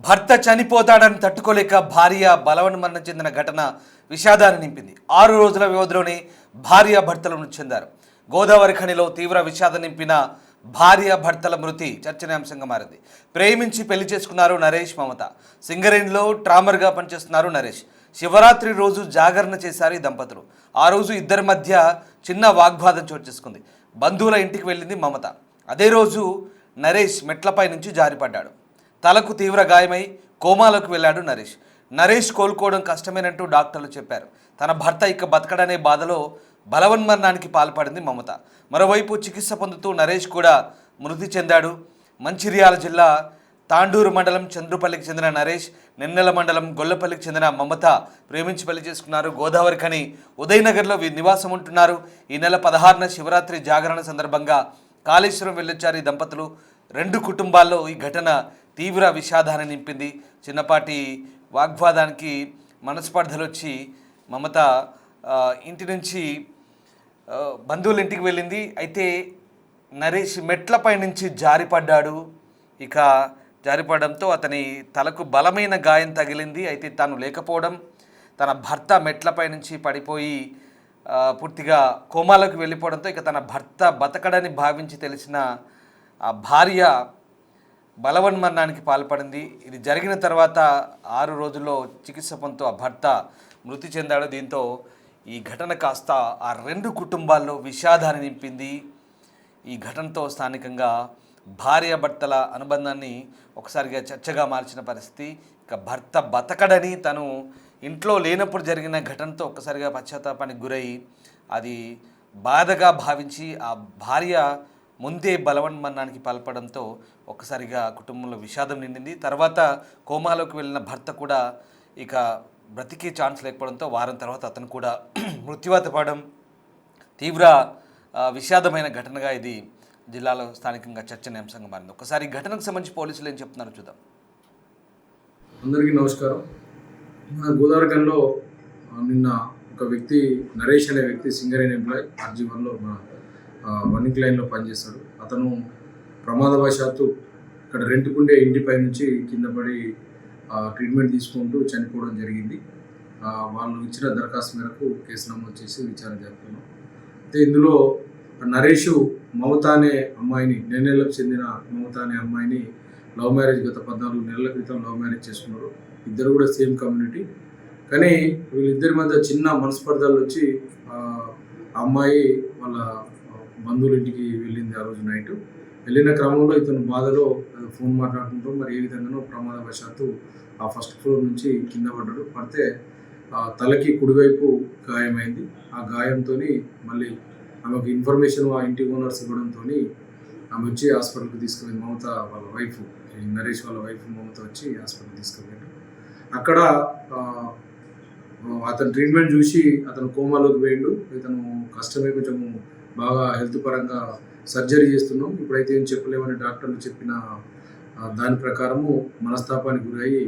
భర్త చనిపోతాడని తట్టుకోలేక భార్య బలవన్మరణం చెందిన ఘటన విషాదాన్ని నింపింది. 6 రోజుల వ్యవధిలోనే భార్య భర్తలు మృతి చెందారు. గోదావరి ఖనిలో తీవ్ర విషాదం నింపిన భార్య భర్తల మృతి చర్చనీయాంశంగా మారింది. ప్రేమించి పెళ్లి చేసుకున్నారు నరేష్, మమత. సింగరేణిలో ట్రామర్గా పనిచేస్తున్నారు నరేష్. శివరాత్రి రోజు జాగరణ చేశారు ఈ దంపతులు. ఆ రోజు ఇద్దరి మధ్య చిన్న వాగ్వాదం చోటు చేసుకుంది. బంధువుల ఇంటికి వెళ్ళింది మమత. అదే రోజు నరేష్ మెట్లపై నుంచి జారిపడ్డాడు. తలకు తీవ్ర గాయమై కోమాలోకి వెళ్ళాడు నరేష్. నరేష్ కోలుకోవడం కష్టమేనంటూ డాక్టర్లు చెప్పారు. తన భర్త ఇక బతకడనే బాధలో బలవన్మరణానికి పాల్పడింది మమత. మరోవైపు చికిత్స పొందుతూ నరేష్ కూడా మృతి చెందాడు. మంచిర్యాల జిల్లా తాండూరు మండలం చంద్రుపల్లికి చెందిన నరేష్, నిన్నెల మండలం గొల్లపల్లికి చెందిన మమత ప్రేమించి పెళ్లి చేసుకున్నారు. గోదావరి ఖని ఉదయనగర్లో నివాసం ఉంటున్నారు. ఈ నెల 16న శివరాత్రి జాగరణ సందర్భంగా కాళేశ్వరం వెళ్ళొచ్చారు ఈ దంపతులు. 2 కుటుంబాల్లో ఈ ఘటన తీవ్ర విషాదాన్ని నింపింది. చిన్నపాటి వాగ్వాదానికి మనస్పర్ధలు వచ్చి మమత ఇంటి నుంచి బంధువుల ఇంటికి వెళ్ళింది. అయితే నరేష్ మెట్లపై నుంచి జారిపడ్డాడు. ఇక జారిపడడంతో అతని తలకు బలమైన గాయం తగిలింది. అయితే తాను లేకపోవడం, తన భర్త మెట్లపై నుంచి పడిపోయి పూర్తిగా కోమాలోకి వెళ్ళిపోవడంతో ఇక తన భర్త బతకడని భావించి తెలిసిన ఆ భార్య బలవన్మరణానికి పాల్పడింది. ఇది జరిగిన తర్వాత 6 రోజుల్లో చికిత్స పొందుతూ ఆ భర్త మృతి చెందాడు. దీంతో ఈ ఘటన కాస్త ఆ 2 కుటుంబాల్లో విషాదాన్ని నింపింది. ఈ ఘటనతో స్థానికంగా భార్యాభర్తల అనుబంధాన్ని ఒకసారిగా చర్చగా మార్చిన పరిస్థితి. ఇక భర్త బతకడని తను ఇంట్లో లేనప్పుడు జరిగిన ఘటనతో ఒక్కసారిగా పశ్చాత్తాపానికి గురై అది బాధగా భావించి ఆ భార్య ముందే బలవన్మరణానికి పాల్పడంతో ఒక్కసారిగా కుటుంబంలో విషాదం నిండింది. తర్వాత కోమాలోకి వెళ్ళిన భర్త కూడా ఇక బ్రతికే ఛాన్స్ లేకపోవడంతో వారం తర్వాత అతను కూడా మృత్యువాత పడడం తీవ్ర విషాదమైన ఘటనగా ఇది జిల్లాలో స్థానికంగా చర్చనీయాంశంగా మారింది. ఒకసారి ఈ ఘటనకు సంబంధించి పోలీసులు ఏం చెప్తున్నారో చూద్దాం. అందరికీ నమస్కారం. మన గోదావరి ఖనిలో నిన్న ఒక వ్యక్తి నరేష్ అనే వ్యక్తి సింగరేణి ఎంప్లాయ్ RG1లో మన వన్నింగ్ లైన్లో పనిచేస్తాడు. అతను ప్రమాదవశాత్తు ఇక్కడ రెంట్కుండే ఇంటిపై నుంచి కింద పడి ట్రీట్మెంట్ తీసుకుంటూ చనిపోవడం జరిగింది. వాళ్ళు ఇచ్చిన దరఖాస్తు మేరకు కేసు నమోదు చేసి విచారణ జరుపుతున్నాం. అయితే ఇందులో నరేష్ మమత అనే అమ్మాయిని, నెలకు చెందిన మమత అనే అమ్మాయిని లవ్ మ్యారేజ్ గత 14 నెలల క్రితం లవ్ మ్యారేజ్ చేసుకున్నారు. ఇద్దరు కూడా సేమ్ కమ్యూనిటీ. కానీ వీళ్ళిద్దరి మధ్య చిన్న మనస్పర్ధలు వచ్చి అమ్మాయి వాళ్ళ బంధువుల ఇంటికి వెళ్ళింది. ఆ రోజు నైట్ వెళ్ళిన క్రమంలో ఇతను బాధలో ఫోన్ మాట్లాడుకుంటూ మరి ఏ విధంగానో ప్రమాదవశాత్తు ఆ ఫస్ట్ ఫ్లోర్ నుంచి కింద పడ్డాడు. పడితే తలకి కుడివైపు గాయమైంది. ఆ గాయంతో మళ్ళీ ఆమెకు ఇన్ఫర్మేషన్ ఆ ఇంటి ఓనర్స్ ఇవ్వడంతో ఆమె వచ్చి హాస్పిటల్కి తీసుకుపోయింది. మమత వాళ్ళ వైఫ్, నరేష్ వాళ్ళ వైఫ్ మమత వచ్చి హాస్పిటల్కి తీసుకుపోయాడు. అక్కడ అతను ట్రీట్మెంట్ చూసి అతను కోమాలోకి పోయిండు. ఇతను కష్టమే, కొంచెం బాగా హెల్త్ పరంగా సర్జరీ చేస్తున్నాం, ఇప్పుడైతే ఏం చెప్పలేమని డాక్టర్లు చెప్పిన దాని ప్రకారము మనస్తాపానికి గురయ్యి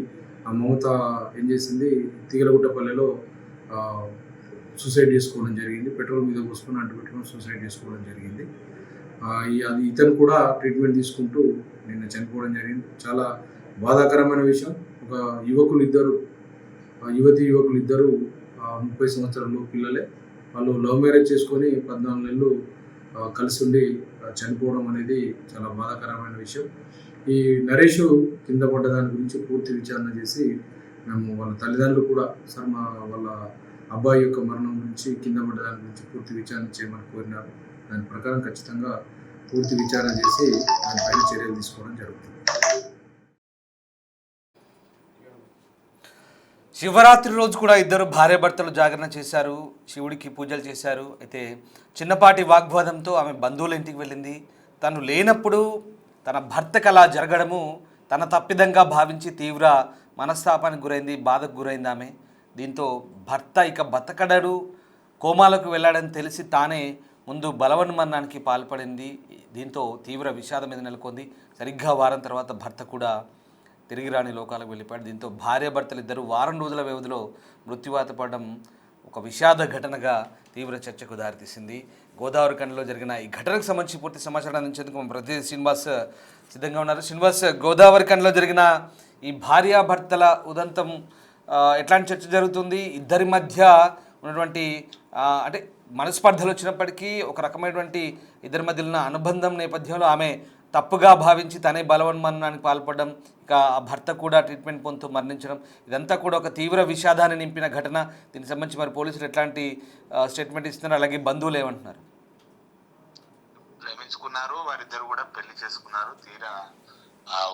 ఆ మమత ఏం చేసింది, తీగలగుట్టపల్లెలో సూసైడ్ చేసుకోవడం జరిగింది. పెట్రోల్ మీద పోసుకొని అంటుపెట్టుకొని సూసైడ్ చేసుకోవడం జరిగింది. అది ఇతను కూడా ట్రీట్మెంట్ తీసుకుంటూ నిన్న చనిపోవడం జరిగింది. చాలా బాధాకరమైన విషయం. ఒక యువకులు ఇద్దరు 30 సంవత్సరాల పిల్లలే. వాళ్ళు లవ్ మ్యారేజ్ చేసుకొని 14 నెలలు కలిసి ఉండి చనిపోవడం అనేది చాలా బాధాకరమైన విషయం. ఈ నరేష్ కింద పడ్డ దాని గురించి పూర్తి విచారణ చేసి మేము వాళ్ళ తల్లిదండ్రులు కూడా సార్ వాళ్ళ అబ్బాయి యొక్క మరణం గురించి, కింద పడ్డ దాని గురించి పూర్తి విచారణ చేయమని కోరినారు. దాని ప్రకారం ఖచ్చితంగా పూర్తి విచారణ చేసి దానిపైన చర్యలు తీసుకోవడం జరుగుతుంది. శివరాత్రి రోజు కూడా ఇద్దరు భార్యాభర్తలు జాగరణ చేశారు, శివుడికి పూజలు చేశారు. అయితే చిన్నపాటి వాగ్వాదంతో ఆమె బంధువుల ఇంటికి వెళ్ళింది. తను లేనప్పుడు తన భర్తకు అలా జరగడము తన తప్పిదంగా భావించి తీవ్ర మనస్తాపానికి గురైంది, బాధకు గురైంది ఆమె. దీంతో భర్త ఇక బతకడడు, కోమాలకు వెళ్ళాడని తెలిసి తానే ముందు బలవన్మరణానికి పాల్పడింది. దీంతో తీవ్ర విషాదం మీద నెలకొంది. సరిగ్గా వారం తర్వాత భర్త కూడా తిరిగి రాని లోకాలకు వెళ్ళిపోయాడు. దీంతో భార్యాభర్తలు ఇద్దరు వారం రోజుల వ్యవధిలో మృత్యువాత పడడం ఒక విషాద ఘటనగా తీవ్ర చర్చకు దారితీసింది. గోదావరి ఖండ్లో జరిగిన ఈ ఘటనకు సంబంధించి పూర్తి సమాచారం అందించేందుకు మా ప్రతినిధి శ్రీనివాస్ సిద్ధంగా ఉన్నారు. శ్రీనివాస్, గోదావరి ఖండ్లో జరిగిన ఈ భార్యాభర్తల ఉదంతం ఎట్లాంటి చర్చ జరుగుతుంది? ఇద్దరి మధ్య ఉన్నటువంటి అంటే మనస్పర్ధలు వచ్చినప్పటికీ ఒక రకమైనటువంటి ఇద్దరి మధ్య ఉన్న అనుబంధం నేపథ్యంలో ఆమె తప్పుగా భావించి తనే బలవన్మరణానికి పాల్పడడం, ఇక ఆ భర్త కూడా ట్రీట్మెంట్ పొందుతూ మరణించడం, ఇదంతా కూడా ఒక తీవ్ర విషాదాన్ని నింపిన ఘటన. దీనికి సంబంధించి మరి పోలీసులు ఎట్లాంటి స్టేట్మెంట్ ఇస్తున్నారు, అలాగే బంధువులు ఏమంటున్నారు? ప్రేమించుకున్నారు, వారిద్దరు కూడా పెళ్లి చేసుకున్నారు. తీరా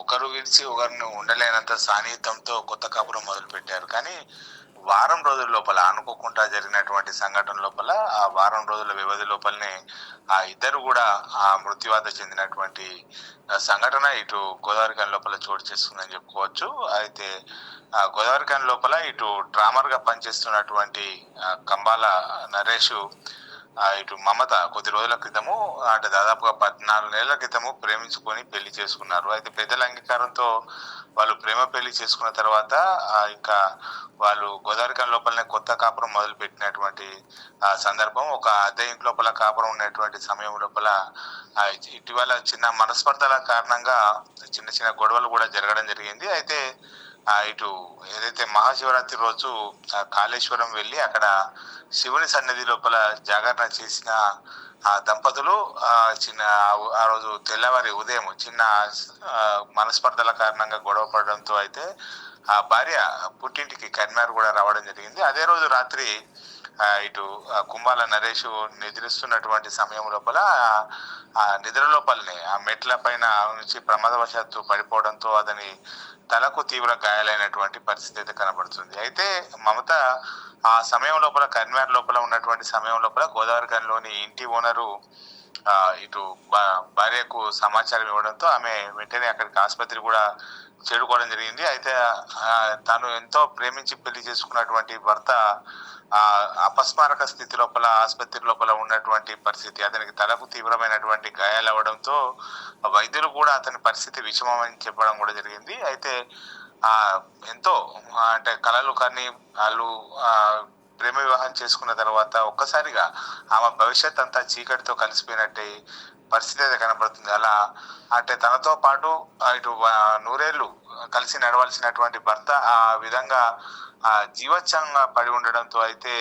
ఒకరు విడిచి ఒకరిని ఉండలేనంత సాన్నిహిత్యంతో కొత్త కాపురం మొదలు పెట్టారు. కానీ వారం రోజుల లోపల అనుకోకుండా జరిగినటువంటి సంఘటన లోపల ఆ వారం రోజుల వ్యవధి లోపలనే ఆ ఇద్దరు కూడా ఆ మృత్యువాత చెందినటువంటి సంఘటన ఇటు గోదావరి ఖని లోపల చోటు చేసుకుందని చెప్పుకోవచ్చు. అయితే గోదావరి ఖని లోపల ఇటు డ్రామర్ గా పనిచేస్తున్నటువంటి కంబాల నరేష్, ఇటు మమత కొద్ది రోజుల క్రితము అంటే దాదాపుగా 14 నెలల క్రితము ప్రేమించుకొని పెళ్లి చేసుకున్నారు. అయితే పెద్దల అంగీకారంతో వాళ్ళు ప్రేమ పెళ్లి చేసుకున్న తర్వాత ఇంకా వాళ్ళు గోదావరి ఖని లోపలనే కొత్త కాపురం మొదలు పెట్టినటువంటి సందర్భం. ఒక అద్దె ఇంటి లోపల కాపురం ఉన్నటువంటి సమయం లోపల ఇటీవల చిన్న మనస్పర్ధల కారణంగా చిన్న చిన్న గొడవలు కూడా జరగడం జరిగింది. అయితే ఇటు ఏదైతే మహాశివరాత్రి రోజు కాళేశ్వరం వెళ్ళి అక్కడ శివుని సన్నిధి లోపల జాగరణ చేసిన ఆ దంపతులు చిన్న ఆ రోజు తెల్లవారి ఉదయం చిన్న మనస్పర్ధల కారణంగా గొడవ పడడంతో అయితే ఆ భార్య పుట్టింటికి కరీంనగర్ కూడా రావడం జరిగింది. అదే రోజు రాత్రి ఇటు కుంబాల నరేష్ నిద్రిస్తున్నటువంటి సమయం లోపల ఆ నిద్ర లోపలనే ఆ మెట్ల పైన నుంచి ప్రమాదవశాత్తు పడిపోవడంతో అతని తలకు తీవ్ర గాయాలైనటువంటి పరిస్థితి అయితే కనబడుతుంది. అయితే మమత ఆ సమయం లోపల కరీంనగర్ లోపల ఉన్నటువంటి సమయం లోపల గోదావరి ఖనిలోని ఇంటి ఓనరు ఇటు భార్యకు సమాచారం ఇవ్వడంతో ఆమె వెంటనే అక్కడికి ఆసుపత్రి కూడా చేరుకోవడం జరిగింది. అయితే తాను ఎంతో ప్రేమించి పెళ్లి చేసుకున్నటువంటి భర్త అపస్మారక స్థితి లోపల ఆసుపత్రి లోపల ఉన్నటువంటి పరిస్థితి, అతనికి తలకు తీవ్రమైనటువంటి గాయాలు అవ్వడంతో వైద్యులు కూడా అతని పరిస్థితి విషమమని చెప్పడం కూడా జరిగింది. అయితే ఎంతో అంటే కలలు కానీ వాళ్ళు ప్రేమ వివాహం చేసుకున్న తర్వాత ఒక్కసారిగా ఆమె భవిష్యత్ అంతా చీకటితో కలిసిపోయినట్టే పరిస్థితి అయితే కనబడుతుంది. అలా అంటే తనతో పాటు ఇటు 100 ఏళ్ళు కలిసి నడవలసినటువంటి భర్త ఆ విధంగా జీవోత్సవంగా పడి ఉండడంతో అయితే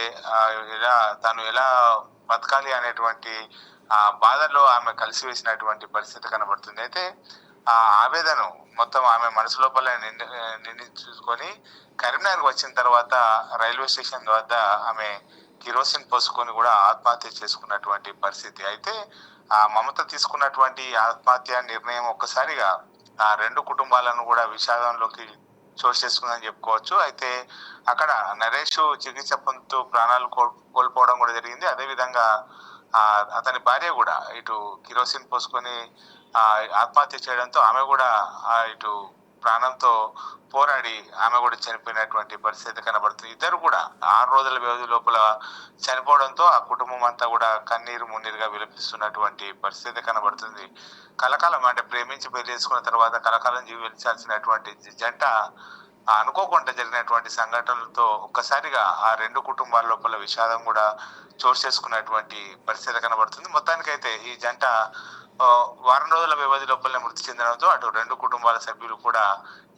తను ఎలా బతకాలి అనేటువంటి బాధల్లో ఆమె కలిసి వేసినటువంటి పరిస్థితి కనబడుతుంది. అయితే ఆ ఆవేదన మొత్తం ఆమె మనసు లోపల నిండించుకొని కరీంనగర్ వచ్చిన తర్వాత రైల్వే స్టేషన్ వద్ద ఆమె కిరోసిన్ పోసుకొని కూడా ఆత్మహత్య చేసుకున్నటువంటి పరిస్థితి. అయితే ఆ మమత తీసుకున్నటువంటి ఆత్మహత్య నిర్ణయం ఒక్కసారిగా ఆ రెండు కుటుంబాలను కూడా విషాదంలోకి చోటు చేసుకుందని చెప్పుకోవచ్చు. అయితే అక్కడ నరేష్ చికిత్స పొందుతూ ప్రాణాలు కోల్పోవడం కూడా జరిగింది. అదేవిధంగా అతని భార్య కూడా ఇటు కిరోసిన్ పోసుకొని ఆత్మహత్య చేయడంతో ఆమె కూడా ఇటు ప్రాణంతో పోరాడి ఆమె కూడా చనిపోయినటువంటి పరిస్థితి కనబడుతుంది. ఇద్దరు కూడా 6 రోజుల వ్యవధి లోపల చనిపోవడంతో ఆ కుటుంబం అంతా కూడా కన్నీరు మున్నీరుగా విలపిస్తున్నటువంటి పరిస్థితి కనబడుతుంది. కలకాలం అంటే ప్రేమించి పెళ్లి చేసుకున్న తర్వాత కలకాలం జీవించాల్సినటువంటి జంట అనుకోకుండా జరిగినటువంటి సంఘటనలతో ఒక్కసారిగా ఆ రెండు కుటుంబాల లోపల విషాదం కూడా చోటు చేసుకున్నటువంటి పరిస్థితి కనబడుతుంది. మొత్తానికైతే ఈ జంట వారం రోజుల వ్యవధి లోపలనే మృతి చెందడంతో అటు రెండు కుటుంబాల సభ్యులు కూడా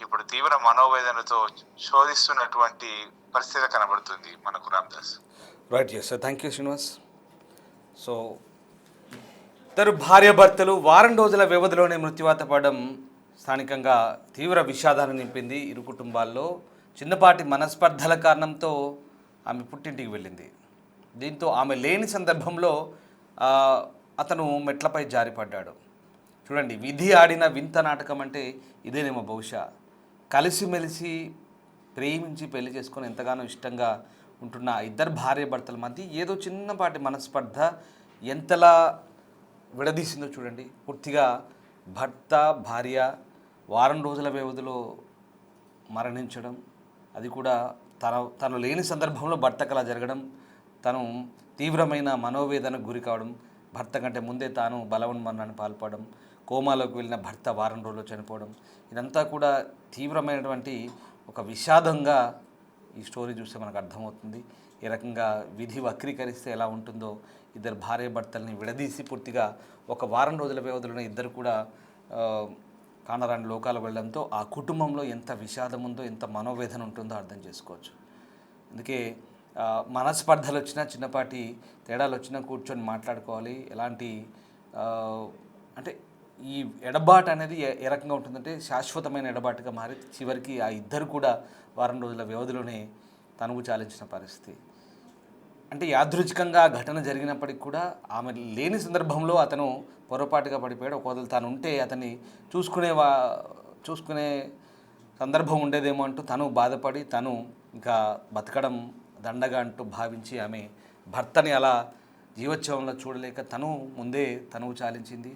ఇప్పుడు తీవ్ర మనోవేదనతో శోధిస్తున్నటువంటి పరిస్థితి కనబడుతుంది మనకు. Ramdas. Right, yes sir, thank you Srinivas. So ఇద్దరు భార్యాభర్తలు వారం రోజుల వ్యవధిలోనే మృత్యువాత పడడం స్థానికంగా తీవ్ర విషాదాన్ని నింపింది. ఇరు కుటుంబాల్లో చిన్నపాటి మనస్పర్ధల కారణంతో ఆమె పుట్టింటికి వెళ్ళింది. దీంతో ఆమె లేని సందర్భంలో అతను మెట్లపై జారిపడ్డాడు. చూడండి, విధి ఆడిన వింత నాటకం అంటే ఇదేనేమో బహుశా. కలిసిమెలిసి ప్రేమించి పెళ్లి చేసుకొని ఎంతగానో ఇష్టంగా ఉంటున్న ఇద్దరు భార్యాభర్తల మధ్య ఏదో చిన్నపాటి మనస్పర్ధ ఎంతలా విడదీసిందో చూడండి. పూర్తిగా భర్త భార్య వారం రోజుల వ్యవధిలో మరణించడం, అది కూడా తను లేని సందర్భంలో భర్తకు అలా జరగడం, తను తీవ్రమైన మనోవేదనకు గురి కావడం, భర్త కంటే ముందే తాను బలవన్మరణానికి పాల్పడడం, కోమాలోకి వెళ్ళిన భర్త వారం రోజుల్లో చనిపోవడం, ఇదంతా కూడా తీవ్రమైనటువంటి ఒక విషాదంగా ఈ స్టోరీ చూస్తే మనకు అర్థమవుతుంది. ఈ రకంగా విధి వక్రీకరిస్తే ఎలా ఉంటుందో ఇద్దరు భార్యాభర్తల్ని విడదీసి పూర్తిగా ఒక వారం రోజుల వ్యవధిలోనే ఇద్దరు కూడా కానరాని లోకాలు వెళ్ళడంతో ఆ కుటుంబంలో ఎంత విషాదం ఉందో, ఎంత మనోవేదన ఉంటుందో అర్థం చేసుకోవచ్చు. అందుకే మనస్పర్ధలు వచ్చినా, చిన్నపాటి తేడాలు వచ్చినా కూర్చొని మాట్లాడుకోవాలి. ఎలాంటి అంటే ఈ ఎడబాటు అనేది ఏ రకంగా ఉంటుందంటే శాశ్వతమైన ఎడబాటుగా మారి చివరికి ఆ ఇద్దరు కూడా వారం రోజుల వ్యవధిలోనే తనువు చాలించిన పరిస్థితి. అంటే యాదృచ్ఛికంగా ఘటన జరిగినప్పటికి కూడా ఆమె లేని సందర్భంలో అతను పొరపాటుగా పడిపోయాడు. ఒకవేళ తాను ఉంటే అతన్ని చూసుకునే సందర్భం ఉండేదేమో అంటూ తను బాధపడి తను ఇంకా బతకడం దండగా అంటూ భావించి ఆమె భర్తని అలా జీవోత్సవంలో చూడలేక తను ముందే తనువు చాలించింది.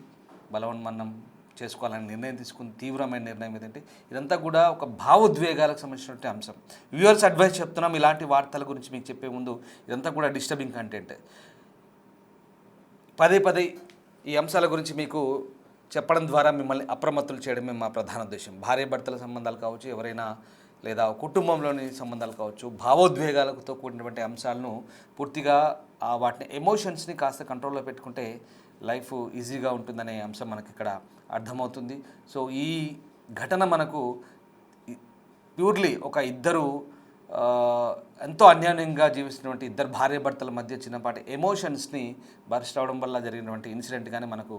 బలవన్మరణం చేసుకోవాలని నిర్ణయం తీసుకుంది. తీవ్రమైన నిర్ణయం ఏదంటే ఇదంతా కూడా ఒక భావోద్వేగాలకు సంబంధించినటువంటి అంశం. వ్యూవర్స్ అడ్వైస్ చెప్తున్నాం. ఇలాంటి వార్తల గురించి మీకు చెప్పే ముందు ఇదంతా కూడా డిస్టర్బింగ్ కంటెంట్. పదే పదే ఈ అంశాల గురించి మీకు చెప్పడం ద్వారా మిమ్మల్ని అప్రమత్తులు చేయడమే మా ప్రధాన ఉద్దేశం. భార్యాభర్తల సంబంధాలు కావచ్చు, ఎవరైనా లేదా కుటుంబంలోని సంబంధాలు కావచ్చు, భావోద్వేగాలతో కూడినటువంటి అంశాలను పూర్తిగా వాటిని ఎమోషన్స్ని కాస్త కంట్రోల్లో పెట్టుకుంటే లైఫ్ ఈజీగా ఉంటుందనే అంశం మనకి ఇక్కడ అర్థమవుతుంది. సో ఈ ఘటన మనకు ప్యూర్లీ ఒక ఇద్దరు ఎంతో అన్యాయంగా జీవిస్తున్నటువంటి ఇద్దరు భార్యాభర్తల మధ్య చిన్నపాటి ఎమోషన్స్ని బర్స్ట్ అవడం వల్ల జరిగినటువంటి ఇన్సిడెంట్గానే మనకు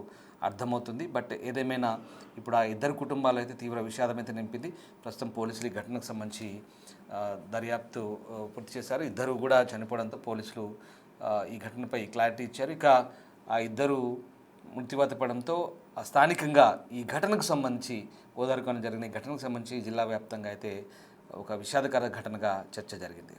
అర్థమవుతుంది. బట్ ఏదేమైనా ఇప్పుడు ఆ ఇద్దరు కుటుంబాలు అయితే తీవ్ర విషాదం అయితే నింపింది. ప్రస్తుతం పోలీసులు ఈ ఘటనకు సంబంధించి దర్యాప్తు పూర్తి చేశారు. ఇద్దరు కూడా చనిపోవడంతో పోలీసులు ఈ ఘటనపై క్లారిటీ ఇచ్చారు. ఇక ఆ ఇద్దరు మృత్యువాత పడంతో స్థానికంగా ఈ ఘటనకు సంబంధించి గోదావరిఖని జరిగిన ఈ ఘటనకు సంబంధించి జిల్లా వ్యాప్తంగా అయితే ఒక విషాదకర ఘటనగా చర్చ జరిగింది.